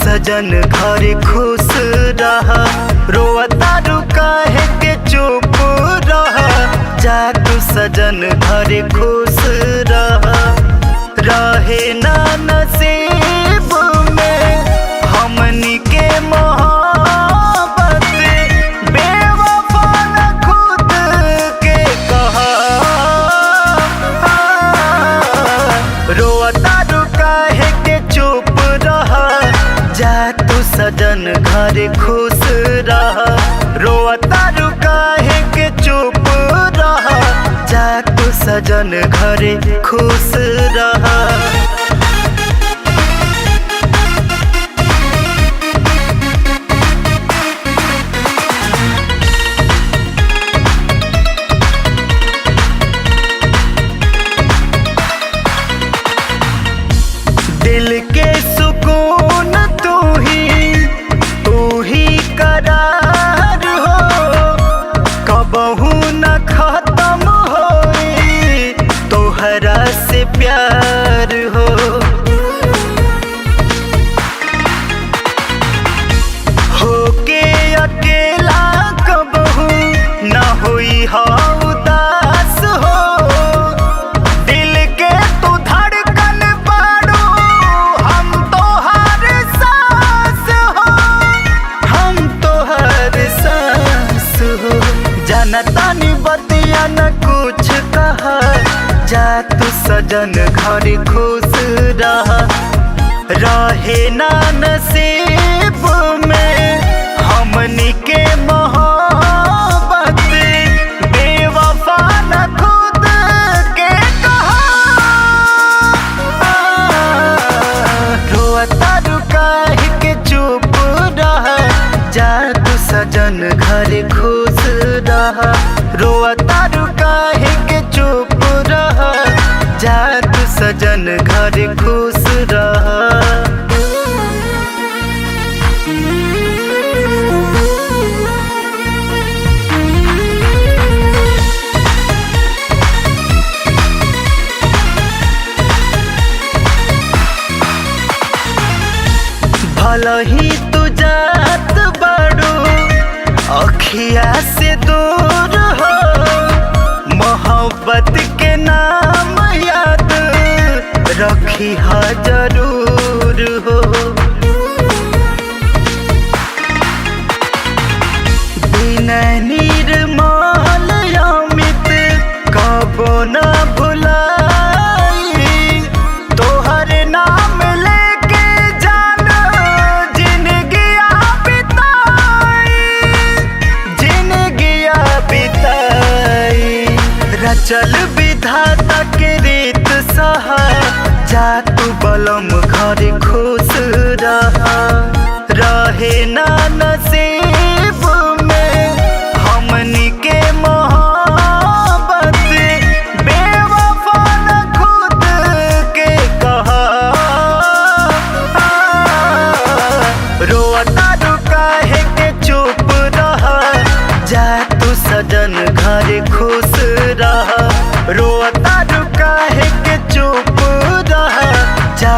सजन घर खुश रह, रोता रुका है के चुप रह। जा तू सजन घर खुश रह, रहे ना नसीब में हमनी के मोहब्बत। बेवफा न खुद के कहा, रोता रुका है के चुप रह। जा तू सजन घर खुश रह, रोता रुका है के चुप रह। जा तू सजन घर खुश रह। दिल के सुकून तू ही करार हो, कबहू न खत्म होई तोहरा से प्यार हो। होके अकेला कबहू न होई हा उदास हो। दिल के तू धड़कन बाड़ू, हम तोहर सांस हो, हम तोहर सांस हो। जनता नी बतिया न कुछ कहा, जा तू सजन घर खुश रह। रहे ना नसीब में हमनी के मोहब्बत। बेवफा न खुद के कहा, रोता रुका है के चुप रह। जा तू सजन घर खुश रह, रोता रुका है के चुप रह। जा तू सजन घर खुश रह। भला ही तू जात बाड़ू अखिया से दूर हो, मोहब्बत के नाम याद रखी हा जरूर हो। बिना निर्मल अमित कबो न भुलाई, तोहर नाम लेके जान जिंदगिया बिताई, जिंदगिया बिताई। रचल विधाता के रीत सहा, जा तू बलम घर खुश रह। रहे ना नसीब में हमनी के मोहब्बत। बेवफा न खुद के कहा, रोता रुका है के चुप रह। जा तू सजन घर खुश रह, रोता रुका है के चुप रह। जा